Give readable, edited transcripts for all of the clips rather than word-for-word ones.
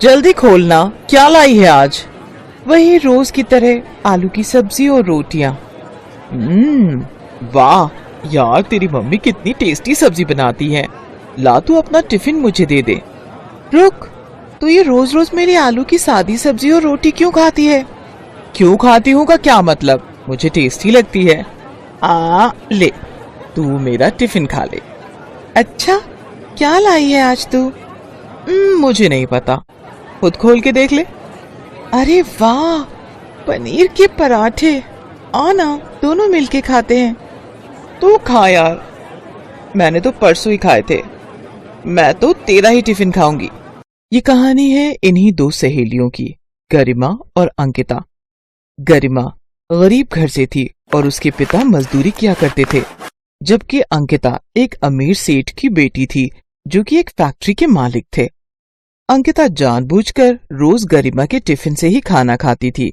जल्दी खोलना, क्या लाई है आज? वही रोज की तरह आलू की सब्जी और रोटियां। वाह यार, तेरी मम्मी कितनी टेस्टी सब्जी बनाती है। ला तू अपना टिफिन मुझे दे दे। रुक, तो ये रोज रोज मेरी आलू की सादी सब्जी और रोटी क्यों खाती है? क्यों खाती हूँ का क्या मतलब? मुझे टेस्टी लगती है। ले, तू मेरा टिफिन खा ले। अच्छा, क्या लाई है आज तू? मुझे नहीं पता, खुद खोल के देख ले। अरे वाह, पनीर के पराठे। आना, दोनों मिलके खाते हैं। तू खा यार, मैंने तो परसों ही खाए थे। मैं तो तेरा ही टिफिन खाऊंगी। ये कहानी है इन्हीं दो सहेलियों की, गरिमा और अंकिता। गरिमा गरीब घर से थी और उसके पिता मजदूरी किया करते थे, जबकि अंकिता एक अमीर सेठ की बेटी थी जो कि एक फैक्ट्री के मालिक थे। अंकिता जानबूझकर रोज गरिमा के टिफिन से ही खाना खाती थी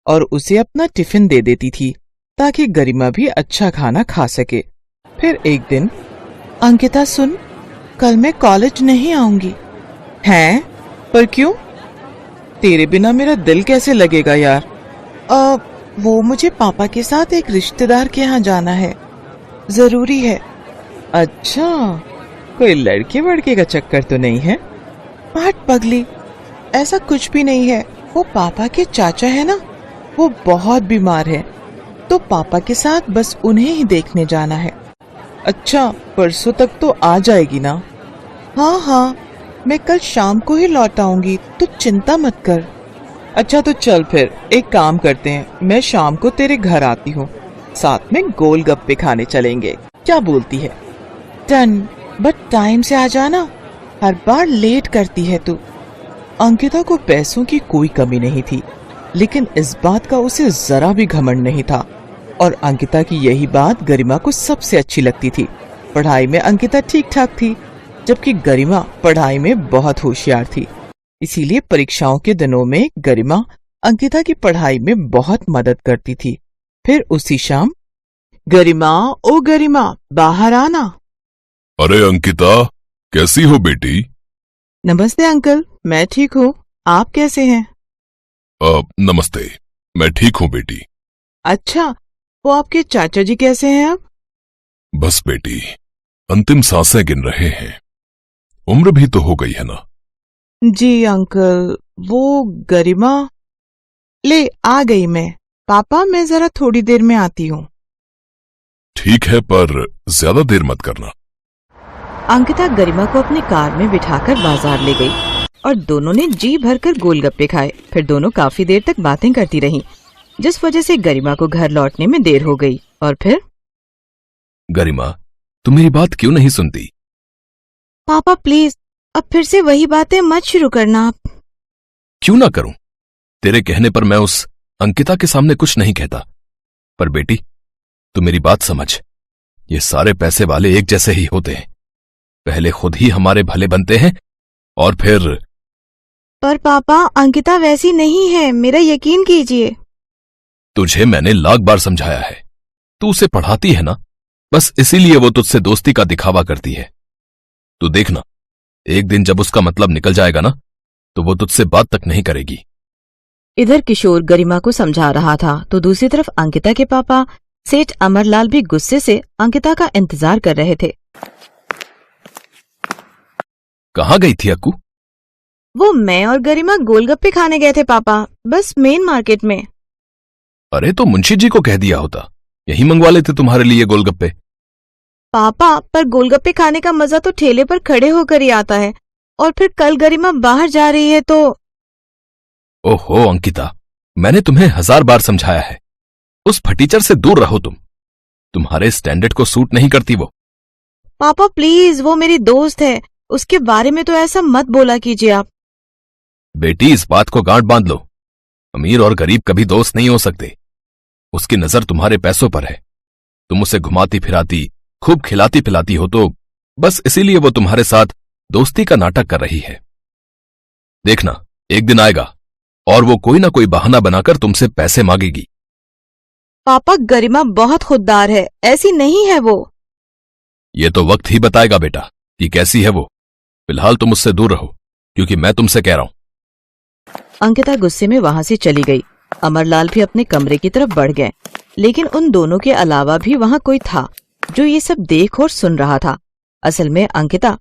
और उसे अपना टिफिन दे देती थी ताकि गरिमा भी अच्छा खाना खा सके। फिर एक दिन, अंकिता सुन, कल मैं कॉलेज नहीं आऊंगी। हैं? पर क्यों? तेरे बिना मेरा दिल कैसे लगेगा यार? वो मुझे पापा के साथ एक रिश्तेदार के यहाँ जाना है, जरूरी है। अच्छा, कोई लड़के वड़के का चक्कर तो नहीं है? हट पगली, ऐसा कुछ भी नहीं है। वो पापा के चाचा है ना, वो बहुत बीमार है, तो पापा के साथ बस उन्हें ही देखने जाना है। अच्छा, परसों तक तो आ जाएगी ना? हाँ, मैं कल शाम को ही लौट आऊंगी, तो चिंता मत कर। अच्छा तो चल फिर एक काम करते हैं, मैं शाम को तेरे घर आती हूँ, साथ में गोलगप्पे खाने चलेंगे, क्या बोलती है? डन, बट टाइम से आ जाना, हर बार लेट करती है तू। अंकिता को पैसों की कोई कमी नहीं थी, लेकिन इस बात का उसे जरा भी घमंड नहीं था और अंकिता की यही बात गरिमा को सबसे अच्छी लगती थी। पढ़ाई में अंकिता ठीक ठाक थी, जबकि गरिमा पढ़ाई में बहुत होशियार थी। इसीलिए परीक्षाओं के दिनों में गरिमा अंकिता की पढ़ाई में बहुत मदद करती थी। फिर उसी शाम, गरिमा, ओ गरिमा, बाहर आना। अरे अंकिता, कैसी हो बेटी? नमस्ते अंकल, मैं ठीक हूँ, आप कैसे हैं? नमस्ते, मैं ठीक हूँ बेटी। अच्छा, वो आपके चाचा जी कैसे हैं अब? बस बेटी, अंतिम सांसें गिन रहे हैं। उम्र भी तो हो गई है ना। जी अंकल, वो गरिमा। ले, आ गई मैं। पापा, मैं जरा थोड़ी देर में आती हूँ। ठीक है, पर ज्यादा देर मत करना। अंकिता गरिमा को अपनी कार में बिठाकर बाजार ले गई और दोनों ने जी भरकर गोलगप्पे खाए। फिर दोनों काफी देर तक बातें करती रहीं, जिस वजह से गरिमा को घर लौटने में देर हो गई। और फिर, गरिमा, तुम मेरी बात क्यों नहीं सुनती? पापा प्लीज, अब फिर से वही बातें मत शुरू करना आप। क्यों ना करूं? तेरे कहने पर मैं उस अंकिता के सामने कुछ नहीं कहता, पर बेटी तू मेरी बात समझ, ये सारे पैसे वाले एक जैसे ही होते हैं। पहले खुद ही हमारे भले बनते हैं और फिर। पर पापा, अंकिता वैसी नहीं है, मेरा यकीन कीजिए। तुझे मैंने लाख बार समझाया है, तू उसे पढ़ाती है ना, बस इसीलिए वो तुझसे दोस्ती का दिखावा करती है। तू देखना, एक दिन जब उसका मतलब निकल जाएगा ना, तो वो तुझसे बात तक नहीं करेगी। इधर किशोर गरिमा को समझा रहा था, तो दूसरी तरफ अंकिता के पापा सेठ अमरलाल भी गुस्से से अंकिता का इंतजार कर रहे थे। कहाँ गई थी अक्कू? वो मैं और गरिमा गोलगप्पे खाने गए थे पापा, बस मेन मार्केट में। अरे तो मुंशी जी को कह दिया होता, यही मंगवा लेते तुम्हारे लिए गोलगप्पे। पापा, पर गोलगप्पे खाने का मजा तो ठेले पर खड़े होकर ही आता है, और फिर कल गरिमा बाहर जा रही है तो। ओहो अंकिता, मैंने तुम्हें 1000 बार समझाया है, उस फटीचर से दूर रहो तुम। तुम्हारे स्टैंडर्ड को सूट नहीं करती वो। पापा प्लीज, वो मेरी दोस्त है, उसके बारे में तो ऐसा मत बोला कीजिए आप। बेटी, इस बात को गांठ बांध लो, अमीर और गरीब कभी दोस्त नहीं हो सकते। उसकी नजर तुम्हारे पैसों पर है। तुम उसे घुमाती फिराती, खूब खिलाती पिलाती हो, तो बस इसीलिए वो तुम्हारे साथ दोस्ती का नाटक कर रही है। देखना, एक दिन आएगा और वो कोई ना कोई बहाना बनाकर तुमसे पैसे मांगेगी। पापा, गरिमा बहुत खुददार है, ऐसी नहीं है वो। ये तो वक्त ही बताएगा बेटा कि कैसी है वो। फिलहाल तुम उससे दूर रहो, क्योंकि मैं तुमसे कह रहा हूं, अंकिता गुस्से में वहाँ से चली गई। अमरलाल भी अपने कमरे की तरफ बढ़ गए, लेकिन उन दोनों के अलावा भी वहाँ कोई था जो ये सब देख और सुन रहा था। असल में अंकिता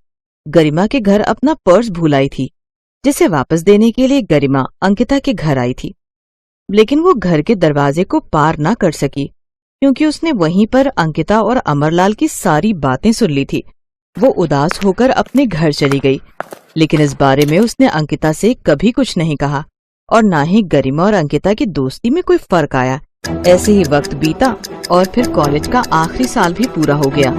गरिमा के घर अपना पर्स भूल आई थी, जिसे वापस देने के लिए गरिमा अंकिता के घर आई थी। लेकिन वो घर के दरवाजे को पार ना कर सकी, क्योंकि उसने वहीं पर अंकिता और अमरलाल की सारी बातें सुन ली थी। वो उदास होकर अपने घर चली गई, लेकिन इस बारे में उसने अंकिता से कभी कुछ नहीं कहा और ना ही गरिमा और अंकिता की दोस्ती में कोई फर्क आया। ऐसे ही वक्त बीता और फिर कॉलेज का आखिरी साल भी पूरा हो गया।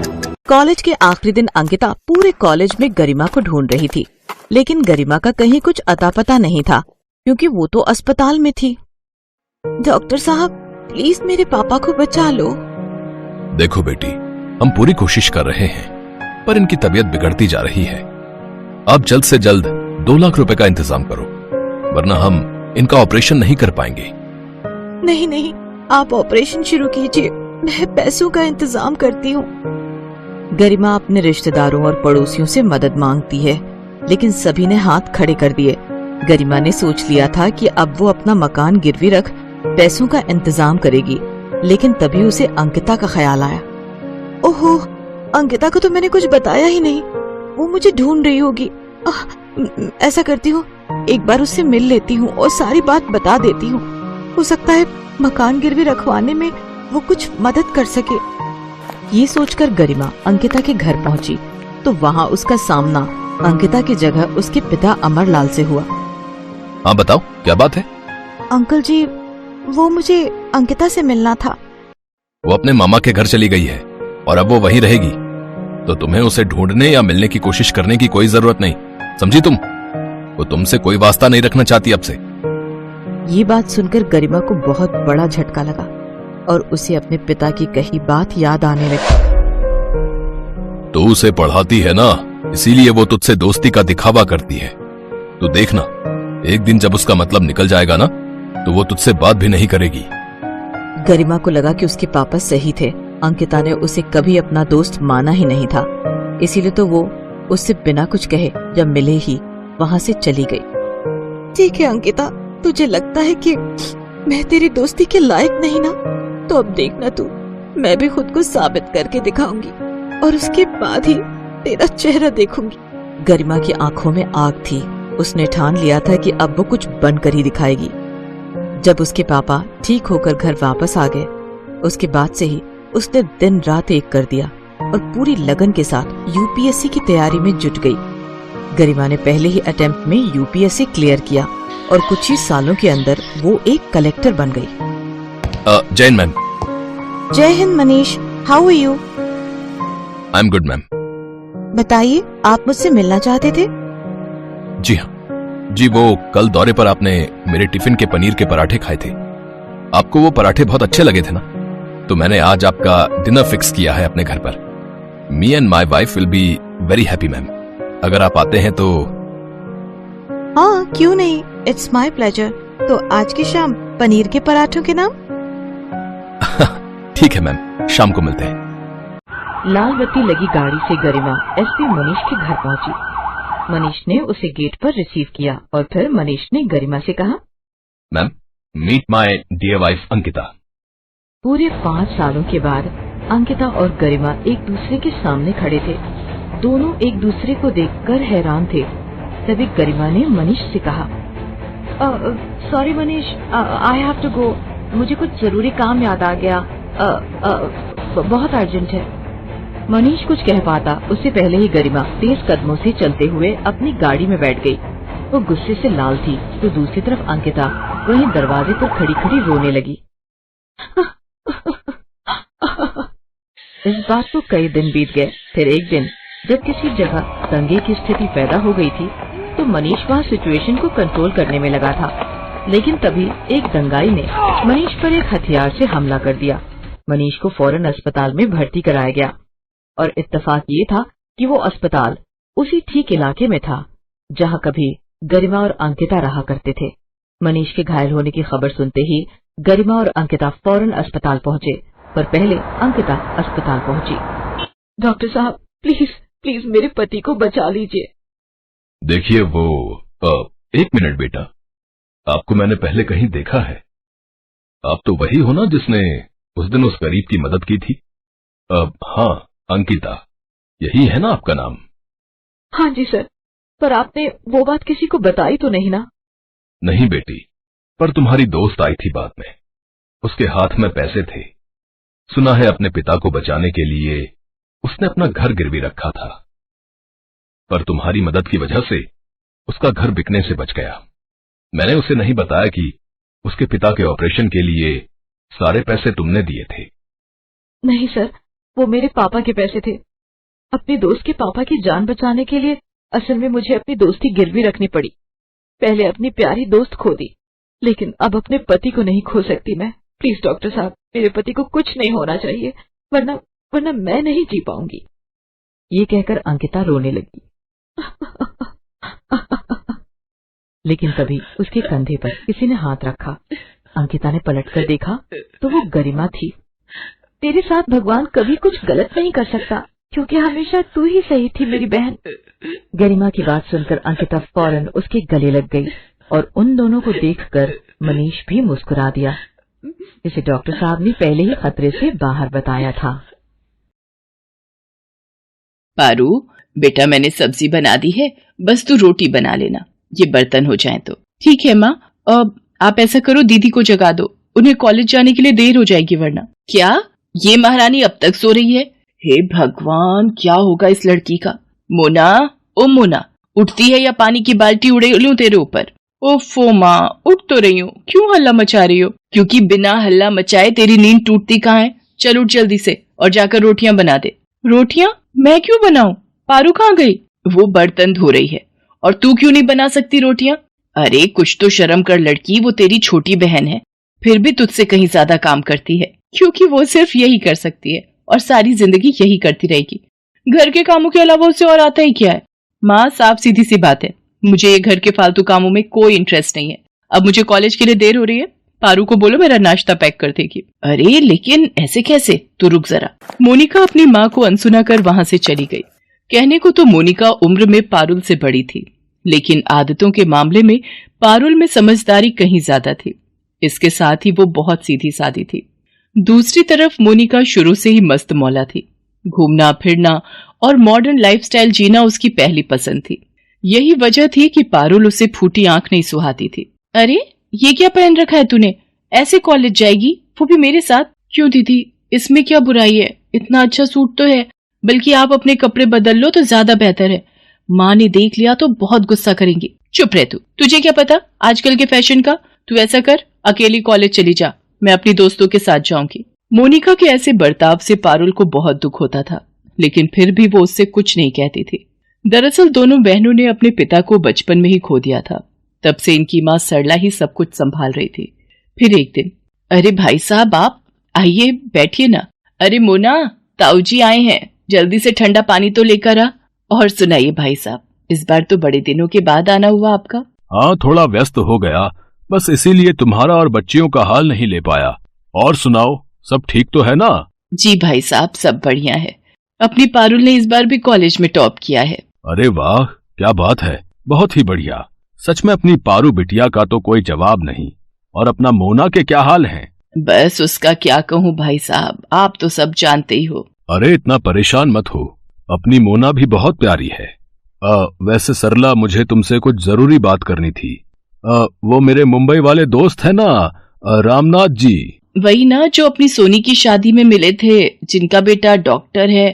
कॉलेज के आखिरी दिन अंकिता पूरे कॉलेज में गरिमा को ढूंढ रही थी, लेकिन गरिमा का कहीं कुछ अता पता नहीं था, क्योंकि वो तो अस्पताल में थी। डॉक्टर साहब, प्लीज मेरे पापा को बचा लो। देखो बेटी, हम पूरी कोशिश कर रहे हैं, पर इनकी तबीयत बिगड़ती जा रही है। आप जल्द से जल्द 2 लाख रुपए का इंतजाम करो, वरना हम इनका ऑपरेशन नहीं कर पाएंगे। नहीं नहीं, आप ऑपरेशन शुरू कीजिए, मैं पैसों का इंतजाम करती हूँ। गरिमा अपने रिश्तेदारों और पड़ोसियों से मदद मांगती है, लेकिन सभी ने हाथ खड़े कर दिए। गरिमा ने सोच लिया था कि अब वो अपना मकान गिरवी रख पैसों का इंतजाम करेगी, लेकिन तभी उसे अंकिता का ख्याल आया। ओहो, अंकिता को तो मैंने कुछ बताया ही नहीं, वो मुझे ढूंढ रही होगी। ऐसा करती हूँ, एक बार उससे मिल लेती हूँ और सारी बात बता देती हूँ। हो सकता है मकान गिरवी रखवाने में वो कुछ मदद कर सके। ये सोचकर गरिमा अंकिता के घर पहुंची तो वहाँ उसका सामना अंकिता की जगह उसके पिता अमरलाल से हुआ। हाँ बताओ, क्या बात है? अंकल जी, वो मुझे अंकिता से मिलना था। वो अपने मामा के घर चली गई है और अब वो वहीं रहेगी, तो तुम्हें उसे ढूंढने या मिलने की कोशिश करने की कोई जरूरत नहीं, समझी तुम? वो तुमसे कोई वास्ता नहीं रखना चाहती अब से। ये बात सुनकर गरिमा को बहुत बड़ा झटका लगा और उसे अपने पिता की कही बात याद आने लगी। तू उसे पढ़ाती है ना, इसीलिए वो तुझसे दोस्ती का दिखावा करती है। तू देखना, एक दिन जब उसका मतलब निकल जाएगा ना, तो वो तुझसे बात भी नहीं करेगी। गरिमा को लगा कि उसके पापा सही थे। अंकिता ने उसे कभी अपना दोस्त माना ही नहीं था, इसीलिए तो वो उससे बिना कुछ कहे जब मिले ही वहाँ से चली गई। ठीक है अंकिता, तुझे लगता है कि मैं तेरी दोस्ती के लायक नहीं ना, तो अब देखना तू, मैं भी खुद को साबित करके दिखाऊंगी और उसके बाद ही तेरा चेहरा देखूंगी। गरिमा की आंखों में आग थी। उसने ठान लिया था कि अब वो कुछ बनकर ही दिखाएगी। जब उसके पापा ठीक होकर घर वापस आ गए, उसके बाद से ही उसने दिन रात एक कर दिया और पूरी लगन के साथ यूपीएससी की तैयारी में जुट गई। गरिमा ने पहले ही अटेम्प्ट में यूपीएससी क्लियर किया और कुछ ही सालों के अंदर वो एक कलेक्टर बन गई। जैन मैम। जय हिंद Manish, how are you? I am good ma'am. बताइए, आप मुझसे मिलना चाहते थे? जी हाँ जी, वो कल दौरे पर आपने मेरे टिफिन के पनीर के पराठे खाए थे। आपको वो पराठे बहुत अच्छे लगे थे ना, तो मैंने आज आपका डिनर फिक्स किया है अपने घर पर। Me and my wife will be very happy ma'am, अगर आप आते हैं तो। हाँ, क्यों नहीं, इट्स माई प्लेजर। तो आज की शाम पनीर के पराठों के नाम? ठीक है मैम, शाम को मिलते हैं। लाल बत्ती लगी गाड़ी से गरिमा एसपी मनीष के घर पहुंची। मनीष ने उसे गेट पर रिसीव किया और फिर मनीष ने गरिमा से कहा, ma'am, meet my dear wife Ankita. पूरे 5 सालों के बाद अंकिता और गरिमा एक दूसरे के सामने खड़े थे। दोनों एक दूसरे को देखकर हैरान थे। तभी गरिमा ने मनीष से कहा, sorry Manish, I have to go, मुझे कुछ जरूरी काम याद आ गया, बहुत अर्जेंट है। मनीष कुछ कह पाता उससे पहले ही गरिमा तेज कदमों से चलते हुए अपनी गाड़ी में बैठ गई। वो गुस्से से लाल थी, तो दूसरी तरफ अंकिता वहीं दरवाजे पर खड़ी खड़ी रोने लगी। इस बात को कई दिन बीत गए। फिर एक दिन जब किसी जगह दंगे की स्थिति पैदा हो गई थी, तो मनीष वहाँ सिचुएशन को कंट्रोल करने में लगा था। लेकिन तभी एक दंगाई ने मनीष पर एक हथियार से हमला कर दिया। मनीष को फौरन अस्पताल में भर्ती कराया गया और इत्तेफाक ये था कि वो अस्पताल उसी ठीक इलाके में था जहाँ कभी गरिमा और अंकिता रहा करते थे। मनीष के घायल होने की खबर सुनते ही गरिमा और अंकिता फौरन अस्पताल पहुँचे, पर पहले अंकिता अस्पताल पहुँची। डॉक्टर साहब, प्लीज प्लीज मेरे पति को बचा लीजिए। देखिए वो एक मिनट बेटा, आपको मैंने पहले कहीं देखा है। आप तो वही हो ना जिसने उस दिन उस गरीब की मदद की थी? हाँ, अंकिता, यही है ना आपका नाम? हाँ जी सर, पर आपने वो बात किसी को बताई तो नहीं ना? नहीं बेटी, पर तुम्हारी दोस्त आई थी बाद में। उसके हाथ में पैसे थे। सुना है अपने पिता को बचाने के लिए उसने अपना घर गिरवी रखा था, पर तुम्हारी मदद की वजह से उसका घर बिकने से बच गया। मैंने उसे नहीं बताया कि उसके पिता के ऑपरेशन के लिए सारे पैसे तुमने दिए थे। नहीं सर, वो मेरे पापा के पैसे थे। अपने दोस्त के पापा की जान बचाने के लिए असल में मुझे अपनी दोस्ती गिरवी रखनी पड़ी। पहले अपनी प्यारी दोस्त खो दी, लेकिन अब अपने पति को नहीं खो सकती मैं। प्लीज डॉक्टर साहब, मेरे पति को कुछ नहीं होना चाहिए, वरना मैं नहीं जी पाऊंगी। ये कहकर अंकिता रोने लगी। लेकिन तभी उसके कंधे पर किसी ने हाथ रखा। अंकिता ने पलटकर देखा तो वो गरिमा थी। तेरे साथ भगवान कभी कुछ गलत नहीं कर सकता, क्योंकि हमेशा तू ही सही थी मेरी बहन। गरिमा की बात सुनकर अंकिता फौरन उसके गले लग गई और उन दोनों को देखकर मनीष भी मुस्कुरा दिया, जिसे डॉक्टर साहब ने पहले ही खतरे से बाहर बताया था। पारू, बेटा मैंने सब्जी बना दी है, बस तू रोटी बना लेना, ये बर्तन हो जाए तो। ठीक है माँ। अब आप ऐसा करो, दीदी को जगा दो, उन्हें कॉलेज जाने के लिए देर हो जाएगी वरना। क्या ये महारानी अब तक सो रही है? हे भगवान, क्या होगा इस लड़की का। मोना, ओ मोना, उठती है या पानी की बाल्टी उड़े लूं तेरे ऊपर? ओफो माँ, उठ तो रही हूँ, क्यों हल्ला मचा रही हो? क्योंकि बिना हल्ला मचाए तेरी नींद टूटती कहाँ है। चल उठ जल्दी से और जाकर रोटियां बना दे। रोटियां? मैं क्यों बनाऊं? पारू कहाँ गई? वो बर्तन धो रही है। और तू क्यों नहीं बना सकती रोटियां? अरे कुछ तो शर्म कर लड़की, वो तेरी छोटी बहन है, फिर भी तुझसे कहीं ज्यादा काम करती है, क्योंकि वो सिर्फ यही कर सकती है और सारी जिंदगी यही करती रहेगी। घर के कामों के अलावा उसे और आता ही क्या है? माँ, साफ सीधी सी बात है, मुझे ये घर के फालतू कामों में कोई इंटरेस्ट नहीं है। अब मुझे कॉलेज के लिए देर हो रही है, पारू को बोलो मेरा नाश्ता पैक कर देगी। अरे लेकिन ऐसे कैसे? तू रुक जरा। मोनिका अपनी माँ को अनसुना कर वहां से चली गई। कहने को तो मोनिका उम्र में पारुल से बड़ी थी, लेकिन आदतों के मामले में पारुल में समझदारी कहीं ज्यादा थी। इसके साथ ही वो बहुत सीधी सादी थी। दूसरी तरफ मोनिका शुरू से ही मस्त मौला थी। घूमना फिरना और मॉडर्न लाइफस्टाइल जीना उसकी पहली पसंद थी। यही वजह थी कि पारुल उसे फूटी आंख नहीं सुहाती थी। अरे ये क्या पहन रखा है तूने? ऐसे कॉलेज जाएगी, वो भी मेरे साथ? क्यों दीदी, इसमें क्या बुराई है? इतना अच्छा सूट तो है, बल्कि आप अपने कपड़े बदल लो तो ज्यादा बेहतर है। माँ ने देख लिया तो बहुत गुस्सा करेंगी। चुप रह तू, तुझे क्या पता आजकल के फैशन का। तू ऐसा कर, अकेली कॉलेज चली जा, मैं अपनी दोस्तों के साथ जाऊंगी। मोनिका के ऐसे बर्ताव से पारुल को बहुत दुख होता था, लेकिन फिर भी वो उससे कुछ नहीं कहती थी। दरअसल दोनों बहनों ने अपने पिता को बचपन में ही खो दिया था। तब से इनकी माँ सरला ही सब कुछ संभाल रही थी। फिर एक दिन, अरे भाई साहब, आप आइए, बैठिए ना। अरे मोना, ताऊजी आए हैं, जल्दी से ठंडा पानी तो लेकर आ। और सुनाइए भाई साहब, इस बार तो बड़े दिनों के बाद आना हुआ आपका। हाँ, थोड़ा व्यस्त हो गया, बस इसीलिए तुम्हारा और बच्चियों का हाल नहीं ले पाया। और सुनाओ, सब ठीक तो है ना? जी भाई साहब, सब बढ़िया है। अपनी पारुल ने इस बार भी कॉलेज में टॉप किया है। अरे वाह, क्या बात है, बहुत ही बढ़िया। सच में अपनी पारू बिटिया का तो कोई जवाब नहीं। और अपना मोना के क्या हाल हैं? बस उसका क्या कहूँ भाई साहब, आप तो सब जानते ही हो। अरे इतना परेशान मत हो, अपनी मोना भी बहुत प्यारी है। वैसे सरला, मुझे तुमसे कुछ जरूरी बात करनी थी। वो मेरे मुंबई वाले दोस्त है ना, रामनाथ जी। वही ना, जो अपनी सोनी की शादी में मिले थे, जिनका बेटा डॉक्टर है।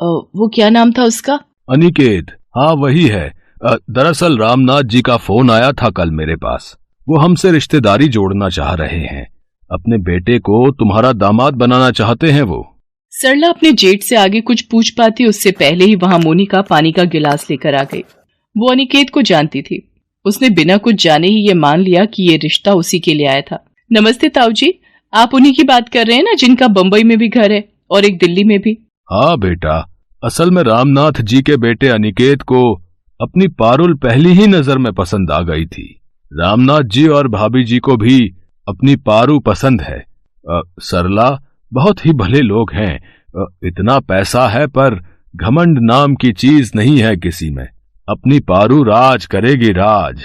वो क्या नाम था उसका? अनिकेत। हाँ वही है। दरअसल रामनाथ जी का फोन आया था कल मेरे पास। वो हमसे रिश्तेदारी जोड़ना चाह रहे हैं। अपने बेटे को तुम्हारा दामाद बनाना चाहते हैं वो। सरला अपने जेठ से आगे कुछ पूछ पाती उससे पहले ही वहां मोनिका पानी का गिलास लेकर आ गई। वो अनिकेत को जानती थी। उसने बिना कुछ जाने ही ये मान लिया कि ये रिश्ता उसी के लिए आया था। नमस्ते ताऊ जी, आप उन्हीं की बात कर रहे हैं ना, जिनका बम्बई में भी घर है और एक दिल्ली में भी? हाँ बेटा, असल में रामनाथ जी के बेटे अनिकेत को अपनी पारुल पहली ही नजर में पसंद आ गई थी। रामनाथ जी और भाभी जी को भी अपनी पारू पसंद है। सरला बहुत ही भले लोग हैं। इतना पैसा है पर घमंड नाम की चीज नहीं है किसी में। अपनी पारू राज करेगी, राज।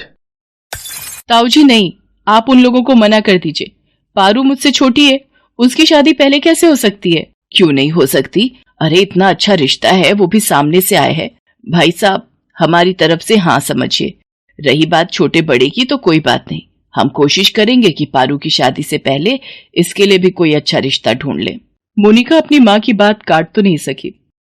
ताऊजी नहीं, आप उन लोगों को मना कर दीजिए। पारू मुझसे छोटी है, उसकी शादी पहले कैसे हो सकती है? क्यों नहीं हो सकती? अरे इतना अच्छा रिश्ता है, वो भी सामने से आया है। भाई साहब, हमारी तरफ से हाँ समझिए। रही बात छोटे बड़े की तो कोई बात नहीं, हम कोशिश करेंगे कि पारू की शादी से पहले इसके लिए भी कोई अच्छा रिश्ता ढूंढ ले। मोनिका अपनी माँ की बात काट तो नहीं सकी,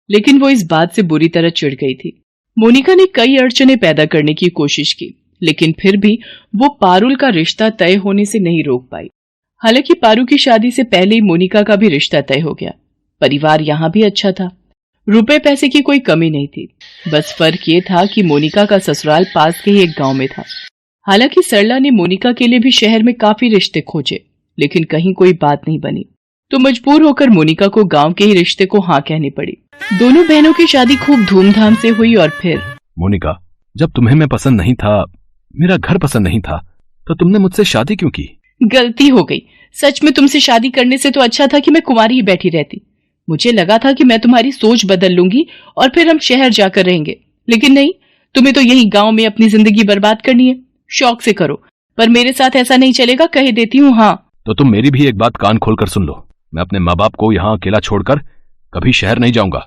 लेकिन वो इस बात से बुरी तरह चिढ़ गई थी। मोनिका ने कई अड़चनें पैदा करने की कोशिश की, लेकिन फिर भी वो पारुल का रिश्ता तय होने से नहीं रोक पाई। हालांकि पारू की शादी से पहले ही मोनिका का भी रिश्ता तय हो गया। परिवार यहाँ भी अच्छा था, रुपए पैसे की कोई कमी नहीं थी। बस फर्क ये था कि मोनिका का ससुराल पास के ही एक गांव में था। हालांकि सरला ने मोनिका के लिए भी शहर में काफी रिश्ते खोजे, लेकिन कहीं कोई बात नहीं बनी, तो मजबूर होकर मोनिका को गांव के ही रिश्ते को हाँ कहनी पड़ी। दोनों बहनों की शादी खूब धूमधाम से हुई। और फिर मोनिका, जब तुम्हें मैं पसंद नहीं था, मेरा घर पसंद नहीं था, तो तुमने मुझसे शादी क्यों की? गलती हो गई। सच में तुमसे शादी करने से तो अच्छा था कि मैं कुंवारी ही बैठी रहती। मुझे लगा था कि मैं तुम्हारी सोच बदल लूंगी और फिर हम शहर जाकर रहेंगे, लेकिन नहीं, तुम्हें तो यही गांव में अपनी जिंदगी बर्बाद करनी है। शौक से करो, पर मेरे साथ ऐसा नहीं चलेगा, कह देती हूँ। हाँ तो तुम मेरी भी एक बात कान खोलकर सुन लो। मैं अपने माँ बाप को यहाँ अकेला छोड़कर कभी शहर नहीं जाऊंगा,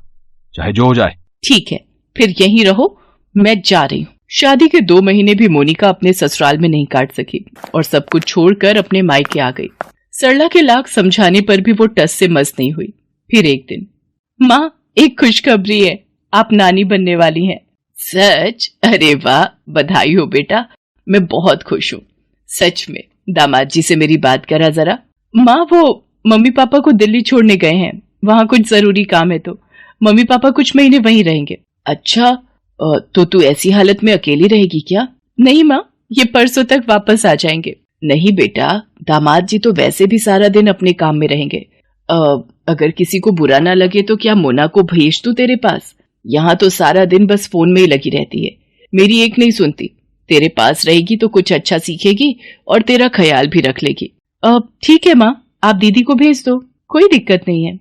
चाहे जो हो जाए। ठीक है, फिर यहीं रहो, मैं जा रही हूँ। शादी के 2 महीने भी मोनिका अपने ससुराल में नहीं काट सकी और सब कुछ छोड़कर अपने मायके आ गई। सरला के लाख समझाने पर भी वो टस से मस नहीं हुई। फिर एक दिन, माँ एक खुशखबरी है, आप नानी बनने वाली हैं। सच? अरे वाह, बधाई हो बेटा, मैं बहुत खुश हूँ। सच में? दामाद जी से मेरी बात करा जरा। माँ वो मम्मी पापा को दिल्ली छोड़ने गए हैं, वहां कुछ जरूरी काम है, तो मम्मी पापा कुछ महीने वहीं रहेंगे। अच्छा, तो तू ऐसी हालत में अकेली रहेगी क्या? नहीं माँ, ये परसों तक वापस आ जाएंगे। नहीं बेटा, दामाद जी तो वैसे भी सारा दिन अपने काम में रहेंगे। अगर किसी को बुरा ना लगे तो क्या मोना को भेज दूं तेरे पास? यहाँ तो सारा दिन बस फोन में ही लगी रहती है, मेरी एक नहीं सुनती। तेरे पास रहेगी तो कुछ अच्छा सीखेगी और तेरा ख्याल भी रख लेगी। ठीक है माँ, आप दीदी को भेज दो, कोई दिक्कत नहीं है।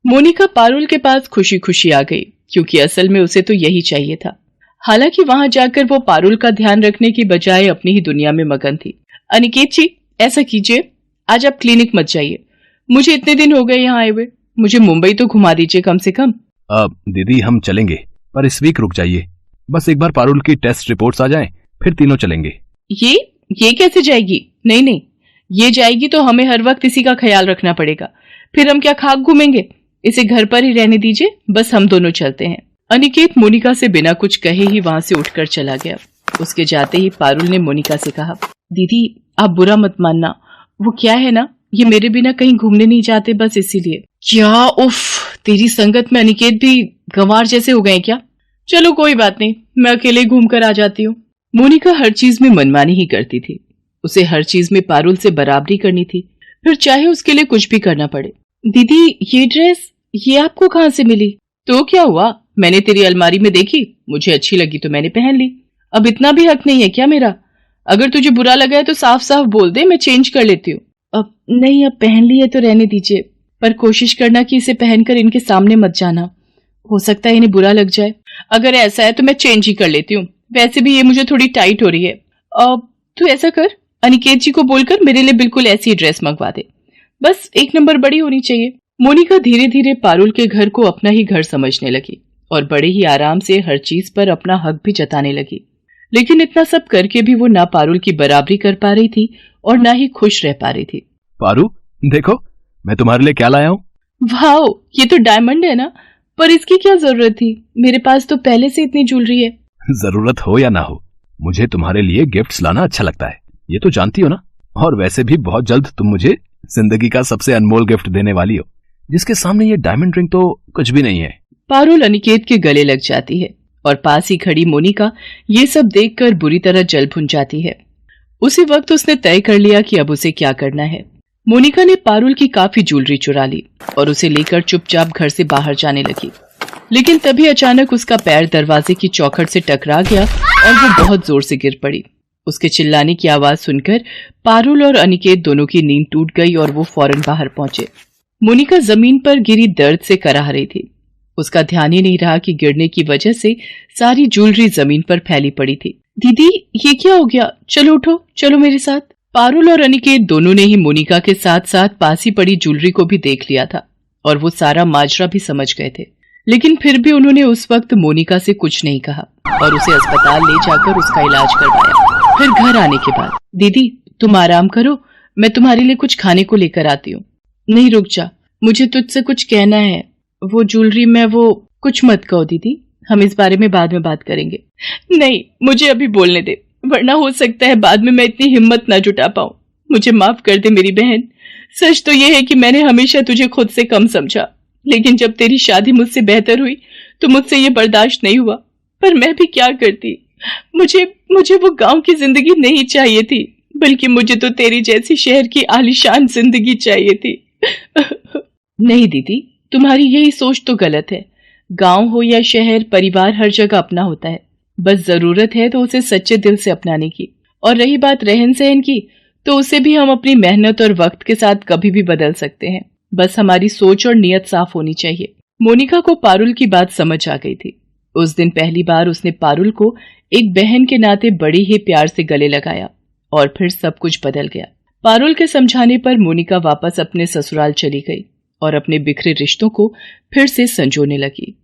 मोनिका पारुल के पास खुशी खुशी आ गई, क्योंकि असल में उसे तो यही चाहिए था। हालांकि वहां जाकर वो पारुल का ध्यान रखने की बजाय अपनी ही दुनिया में मगन थी। अनिकेत जी, ऐसा कीजिए, आज आप क्लिनिक मत जाइए, मुझे इतने दिन हो गए यहाँ आए हुए, मुझे मुंबई तो घुमा दीजिए कम से कम। दीदी हम चलेंगे, पर इस वीक रुक जाइए, बस एक बार पारुल की टेस्ट रिपोर्ट्स आ जाएं, फिर तीनों चलेंगे। ये कैसे जाएगी? नहीं नहीं, ये जाएगी तो हमें हर वक्त इसी का ख्याल रखना पड़ेगा, फिर हम क्या खाक घूमेंगे? इसे घर पर ही रहने दीजिए, बस हम दोनों चलते हैं। अनिकेत मोनिका से बिना कुछ कहे ही वहां से उठकर चला गया। उसके जाते ही पारुल ने मोनिका से कहा, दीदी आप बुरा मत मानना, वो क्या है ना, ये मेरे बिना कहीं घूमने नहीं जाते, बस इसीलिए। क्या? उफ, तेरी संगत में अनिकेत भी गंवार जैसे हो गए क्या? चलो कोई बात नहीं, मैं अकेले घूम कर आ जाती हूँ। मोनिका हर चीज में मनमानी ही करती थी, उसे हर चीज में पारुल से बराबरी करनी थी, फिर चाहे उसके लिए कुछ भी करना पड़े। दीदी ये ड्रेस, ये आपको कहाँ से मिली? तो क्या हुआ, मैंने तेरी अलमारी में देखी, मुझे अच्छी लगी तो मैंने पहन ली। अब इतना भी हक नहीं है क्या मेरा? अगर तुझे बुरा लगा है तो साफ साफ बोल दे, मैं चेंज कर लेती हूँ। अब नहीं, अब पहन ली है तो रहने दीजिए, पर कोशिश करना कि इसे पहनकर इनके सामने मत जाना, हो सकता है इन्हें बुरा लग जाए। अगर ऐसा है तो मैं चेंज ही कर लेती हूँ, वैसे भी ये मुझे थोड़ी टाइट हो रही है। अब तू ऐसा कर, अनिकेत जी को बोलकर मेरे लिए बिल्कुल ऐसी ड्रेस मंगवा दे, बस 1 नंबर बड़ी होनी चाहिए। मोनिका धीरे धीरे पारुल के घर को अपना ही घर समझने लगी और बड़े ही आराम से हर चीज पर अपना हक भी जताने लगी। लेकिन इतना सब करके भी वो ना पारुल की बराबरी कर पा रही थी और ना ही खुश रह पा रही थी। पारू देखो, मैं तुम्हारे लिए क्या लाया हूँ। वाह, ये तो डायमंड है ना, पर इसकी क्या जरूरत थी, मेरे पास तो पहले से इतनी ज्वेलरी है। जरूरत हो या ना हो, मुझे तुम्हारे लिए गिफ्ट्स लाना अच्छा लगता है, ये तो जानती हो ना। और वैसे भी बहुत जल्द तुम मुझे जिंदगी का सबसे अनमोल गिफ्ट देने वाली हो, जिसके सामने ये डायमंड रिंग तो कुछ भी नहीं है। पारुल अनिकेत के गले लग जाती है और पास ही खड़ी मोनिका ये सब देखकर बुरी तरह जल भुन जाती है। उसी वक्त उसने तय कर लिया कि अब उसे क्या करना है। मोनिका ने पारुल की काफी ज्वेलरी चुरा ली और उसे लेकर चुपचाप घर से बाहर जाने लगी। लेकिन तभी अचानक उसका पैर दरवाजे की चौखट से टकरा गया और वो बहुत जोर से गिर पड़ी। उसके चिल्लाने की आवाज सुनकर पारुल और अनिकेत दोनों की नींद टूट गई और वो फौरन बाहर पहुंचे। मोनिका जमीन पर गिरी दर्द से कराह रही थी। उसका ध्यान ही नहीं रहा कि गिरने की वजह से सारी ज्वेलरी जमीन पर फैली पड़ी थी। दीदी ये क्या हो गया? चलो उठो, चलो मेरे साथ। पारुल और अनिकेत दोनों ने ही मोनिका के साथ साथ पास ही पड़ी ज्वेलरी को भी देख लिया था और वो सारा माजरा भी समझ गए थे, लेकिन फिर भी उन्होंने उस वक्त मोनिका से कुछ नहीं कहा और उसे अस्पताल ले जाकर उसका इलाज करवाया। फिर घर आने के बाद, दीदी तुम आराम करो, मैं तुम्हारे लिए कुछ खाने को लेकर आती हूँ। नहीं रुक जा, मुझे तुझसे कुछ कहना है। वो ज्वेलरी में वो कुछ मत कहो दीदी, हम इस बारे में बाद में बात करेंगे। नहीं, मुझे अभी बोलने दे, वरना हो सकता है बाद में मैं इतनी हिम्मत ना जुटा पाऊं। मुझे माफ कर दे मेरी बहन। सच तो यह है कि मैंने हमेशा तुझे खुद से कम समझा, लेकिन जब तेरी शादी मुझसे बेहतर हुई तो मुझसे ये बर्दाश्त नहीं हुआ। पर मैं भी क्या करती, मुझे वो गांव की जिंदगी नहीं चाहिए थी, बल्कि मुझे तो तेरी जैसी शहर की आलीशान जिंदगी चाहिए थी। नहीं दीदी, तुम्हारी यही सोच तो गलत है। गांव हो या शहर, परिवार हर जगह अपना होता है, बस जरूरत है तो उसे सच्चे दिल से अपनाने की। और रही बात रहन सहन की, तो उसे भी हम अपनी मेहनत और वक्त के साथ कभी भी बदल सकते हैं, बस हमारी सोच और नियत साफ होनी चाहिए। मोनिका को पारुल की बात समझ आ गई थी। उस दिन पहली बार उसने पारुल को एक बहन के नाते बड़े ही प्यार से गले लगाया और फिर सब कुछ बदल गया। पारुल के समझाने पर मोनिका वापस अपने ससुराल चली गई और अपने बिखरे रिश्तों को फिर से संजोने लगी।